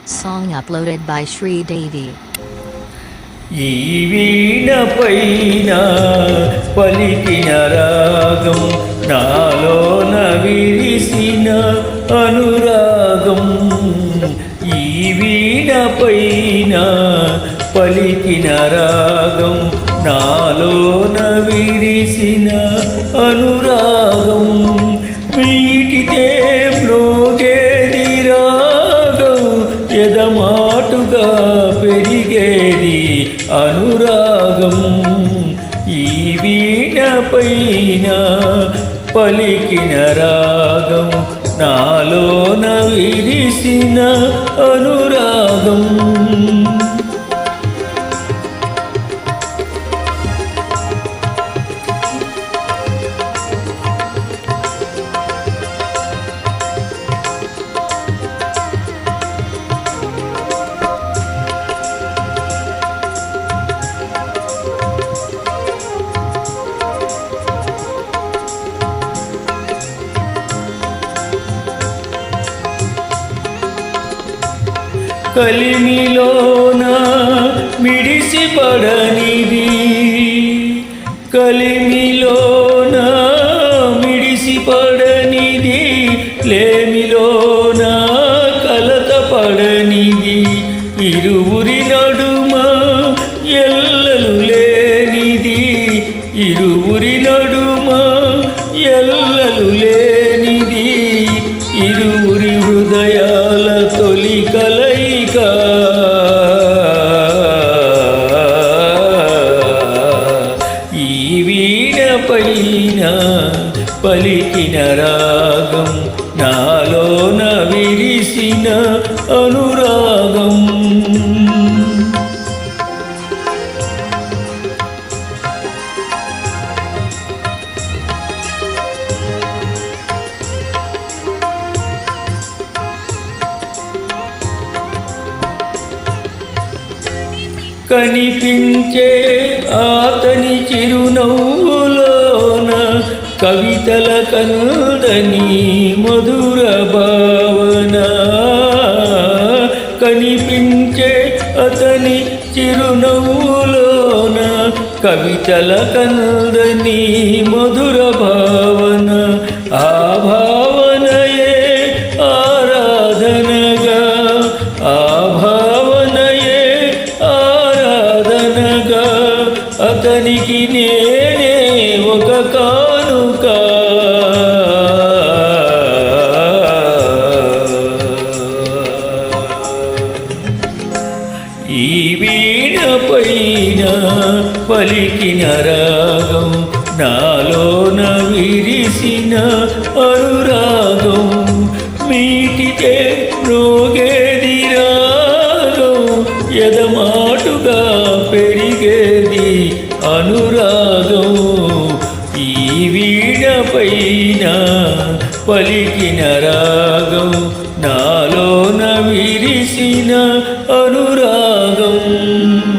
Song uploaded by Shri Devi. ఈ వీణ పైన పలికిన రాగం నాలోన విరిసిన అనురాగం. ఈ వీణ పైన పలికిన రాగం నాలోన విరిసిన అనురాగం. వీటితే మ్రోగేది రాగం ఎదమాటుగా పెరిగేది అనురాగం. ఈ వీణ పైన పలికిన రాగం నాలోన విరిసిన అనురాగం. కలిమిలోన మిడిసి పడనిది, కలిమిలోన మిడిసి పడనిది, లేమిలోన కలత పడనిది, ఇరువురి నడుమ ఎల్లలు లేనిది, ఇరువురి నడుమ ఎల్లలు లేనిది, ఇరువురి హృదయాల తొలి కలయిక. ఈ వీణ పైన పలికిన రాగం నాలోన విరిసిన అనురాగం. కనిపించే ఆతని చిరునవ్వులోన కవితల కందని మధుర భావన. కనిపించే అతని చిరునవ్వులోన కవితల కందని మధుర భావన. ఆ భావనయే ఆరాధనగా, ఆ భావనయే ఆరాధనగా, అతనికి నేనే ఒక కానుక. ఈ వీణ పైన పలికిన రాగం నాలోన విరిసిన అనురాగం. మీటితే మ్రోగేది రాగం ఎదమాటుగా పెరిగేది అనురాగం. ఈ వీణ పైన పలికిన రాగం నాలోన విరిసిన అనురాగం.